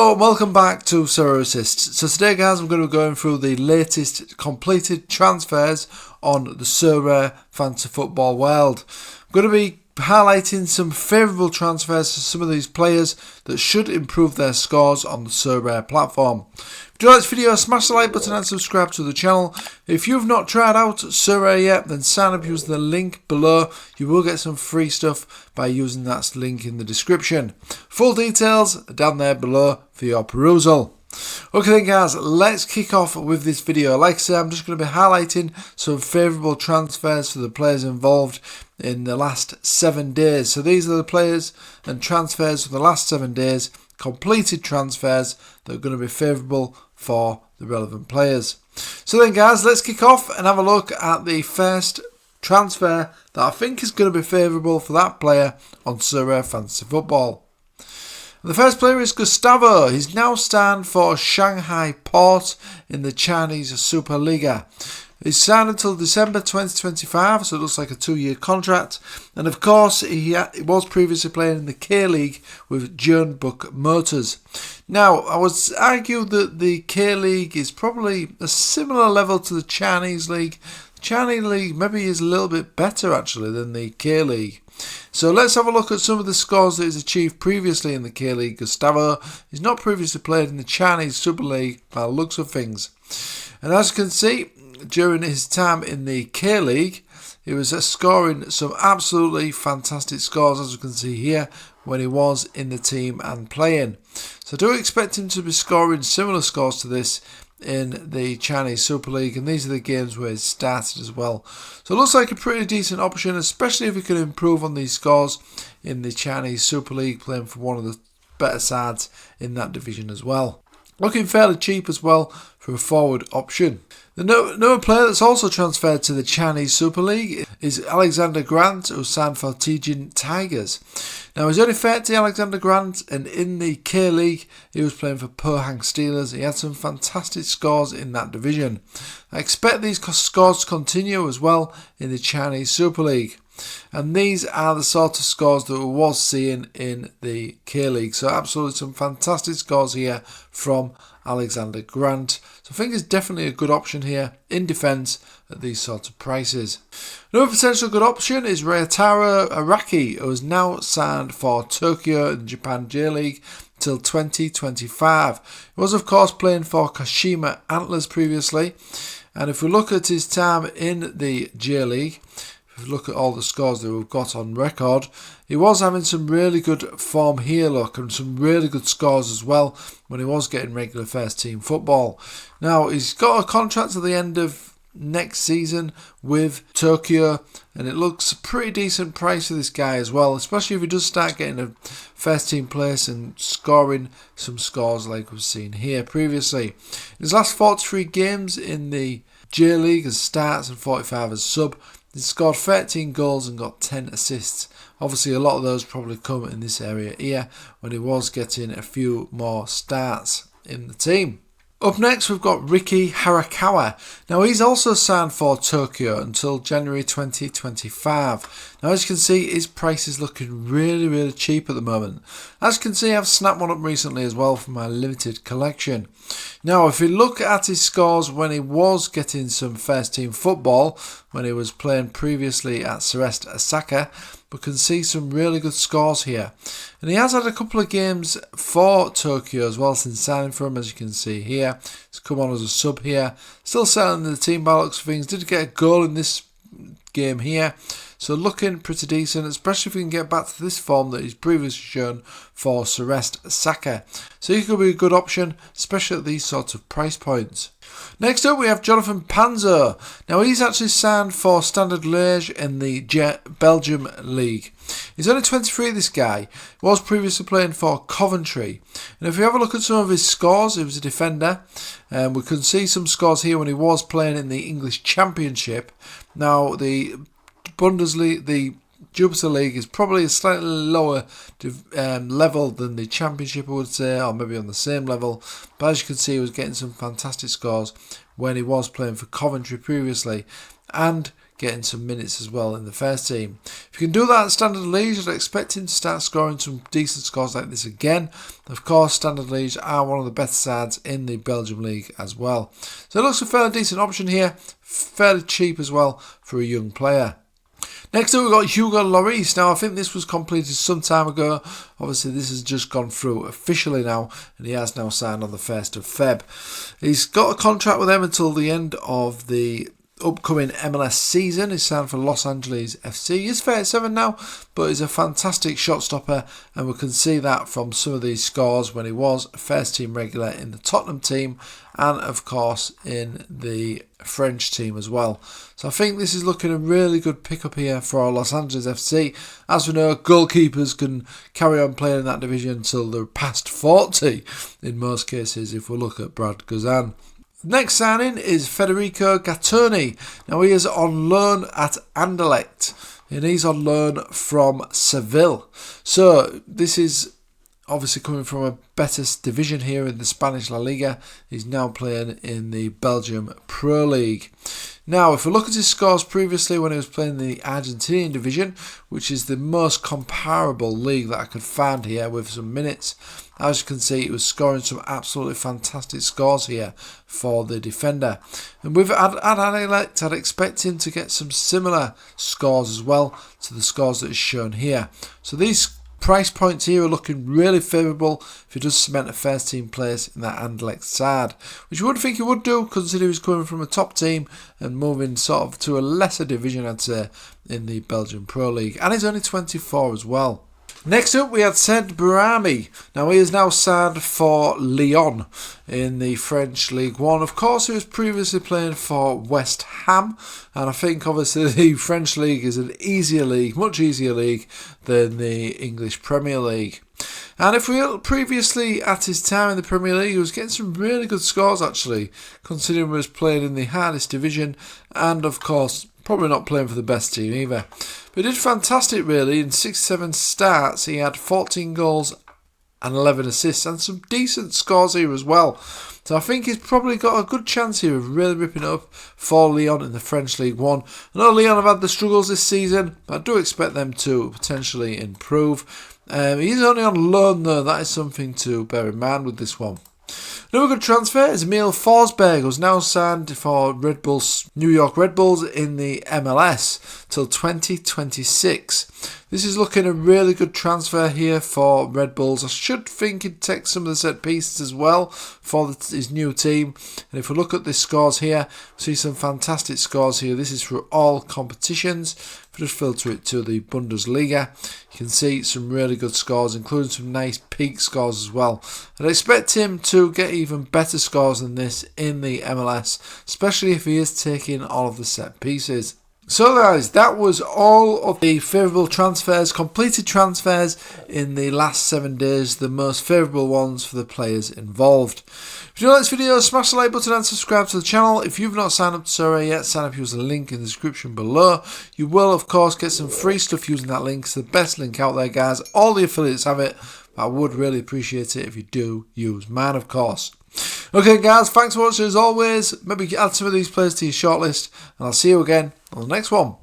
Hello and welcome back to Sorare Assist. So today guys I'm going to be going through the latest completed transfers on the Sorare Fantasy Football world. I'm going to be highlighting some favourable transfers to some of these players that should improve their scores on the Sorare platform. If you like this video, smash the like button and subscribe to the channel. If you've not tried out Sorare yet, then sign up using the link below. You will get some free stuff by using that link in the description. Full details are down there below for your perusal. Okay then guys, let's kick off with this video. Like I said, I'm just going to be highlighting some favourable transfers for the players involved in the last 7 days. So these are the players and transfers for the last 7 days, completed transfers that are going to be favourable for the relevant players. So then guys, let's kick off and have a look at the first transfer that I think is going to be favourable for that player on Sorare Fantasy Football. The first player is Gustavo. He's now signed for Shanghai Port in the Chinese Superliga. He's signed until December 2025, so it looks like a 2-year contract. And of course, he was previously playing in the K-League with Jeonbuk Motors. Now, I would argue that the K-League is probably a similar level to the Chinese League. The Chinese League maybe is a little bit better actually than the K-League. So let's have a look at some of the scores that he's achieved previously in the K-League. Gustavo, he's not previously played in the Chinese Super League by the looks of things. And as you can see, during his time in the K-League, he was scoring some absolutely fantastic scores, as you can see here, when he was in the team and playing. So do expect him to be scoring similar scores to this in the Chinese Super League, and these are the games where he started as well. So it looks like a pretty decent option, especially if he can improve on these scores in the Chinese Super League, playing for one of the better sides in that division as well. Looking fairly cheap as well for a forward option. The another player that's also transferred to the Chinese Super League is Alexander Grant, who signed for Tianjin Tigers. Now he's only 30, Alexander Grant, and in the K-League he was playing for Pohang Steelers. He had some fantastic scores in that division. I expect these scores to continue as well in the Chinese Super League. And these are the sort of scores that we was seeing in the K-League. So absolutely some fantastic scores here from Alexander Grant. So I think it's definitely a good option here in defence at these sort of prices. Another potential good option is Ryotaro Araki, who is now signed for Tokyo in Japan J-League till 2025. He was of course playing for Kashima Antlers previously. And if we look at his time in the J-League, if you look at all the scores that we've got on record, he was having some really good form here, look, and some really good scores as well when he was getting regular first team football. Now, he's got a contract at the end of next season with Tokyo, and it looks a pretty decent price for this guy as well, especially if he does start getting a first team place and scoring some scores like we've seen here previously. In his last 43 games in the J-League as starts and 45 as sub, he scored 13 goals and got 10 assists. Obviously a lot of those probably come in this area here when he was getting a few more starts in the team. Up next we've got Riki Harakawa. Now he's also signed for Tokyo until January 2025. Now as you can see, his price is looking really cheap at the moment. As you can see, I've snapped one up recently as well from my limited collection. Now if you look at his scores when he was getting some first team football, when he was playing previously at Sorare Osaka, we can see some really good scores here. And he has had a couple of games for Tokyo as well since signing for him, as you can see here. He's come on as a sub here. Still selling in the team by looks of things. Did get a goal in this game here. So looking pretty decent, especially if we can get back to this form that he's previously shown for Sorare Osaka. So he could be a good option, especially at these sorts of price points. Next up we have Jonathan Panzo. Now he's actually signed for Standard Liège in the Belgium League. He's only 23, this guy. He was previously playing for Coventry. And if you have a look at some of his scores, he was a defender. We can see some scores here when he was playing in the English Championship. Now the Bundesliga, the Jupiter League is probably a slightly lower level than the Championship, I would say, or maybe on the same level. But as you can see, he was getting some fantastic scores when he was playing for Coventry previously. And getting some minutes as well in the first team. If you can do that at Standard Liège, I'd expect him to start scoring some decent scores like this again. Of course, Standard Liège are one of the best sides in the Belgium League as well. So it looks a fairly decent option here, fairly cheap as well for a young player. Next up, we've got Hugo Lloris. Now, I think this was completed some time ago. Obviously, this has just gone through officially now, and he has now signed on the 1st of Feb. He's got a contract with them until the end of the upcoming MLS season. He's signed for Los Angeles FC. He's 37 now, but he's a fantastic shot stopper, and we can see that from some of these scores when he was a first team regular in the Tottenham team and of course in the French team as well. So I think this is looking a really good pickup here for Los Angeles FC. As we know, goalkeepers can carry on playing in that division until they're past 40 in most cases if we look at Brad Guzan. Next signing is Federico Gattoni. Now he is on loan at Anderlecht and he's on loan from Seville. So this is obviously coming from a better division here in the Spanish La Liga. He's now playing in the Belgium Pro League. Now, if we look at his scores previously when he was playing in the Argentinian division, which is the most comparable league that I could find here with some minutes, as you can see, he was scoring some absolutely fantastic scores here for the defender. And with Anderlecht, I'd expect him to get some similar scores as well to the scores that is shown here. So these price points here are looking really favourable if he does cement a first team place in that Anderlecht side, which you would think he would do considering he's coming from a top team and moving sort of to a lesser division, I'd say, in the Belgian Pro League. And he's only 24 as well. Next up, we had Said Bourami. Now, he is now signed for Lyon in the French League One. Of course, he was previously playing for West Ham, and I think obviously the French League is an easier league, much easier league than the English Premier League. And if we look previously at his time in the Premier League, he was getting some really good scores actually, considering he was playing in the hardest division and of course probably not playing for the best team either. But he did fantastic really. In 6-7 starts he had 14 goals and 11 assists and some decent scores here as well. So I think he's probably got a good chance here of really ripping it up for Lyon in the French League One. I know Lyon have had the struggles this season, but I do expect them to potentially improve. He's only on loan though, that is something to bear in mind with this one. Another good transfer is Emil Forsberg, who's now signed for New York Red Bulls in the MLS till 2026. This is looking a really good transfer here for Red Bulls. I should think he'd take some of the set pieces as well for his new team. And if we look at the scores here, we see some fantastic scores here. This is for all competitions. If we just filter it to the Bundesliga, you can see some really good scores, including some nice peak scores as well. I'd expect him to get even better scores than this in the MLS, especially if he is taking all of the set pieces. So guys, that was all of the favourable transfers, completed transfers in the last 7 days, the most favourable ones for the players involved. If you like this video, smash the like button and subscribe to the channel. If you've not signed up to Sorare yet, sign up using the link in the description below. You will of course get some free stuff using that link. It's the best link out there guys, all the affiliates have it. I would really appreciate it if you do use mine of course. Okay guys, thanks for watching as always. Maybe add some of these players to your shortlist and I'll see you again on the next one.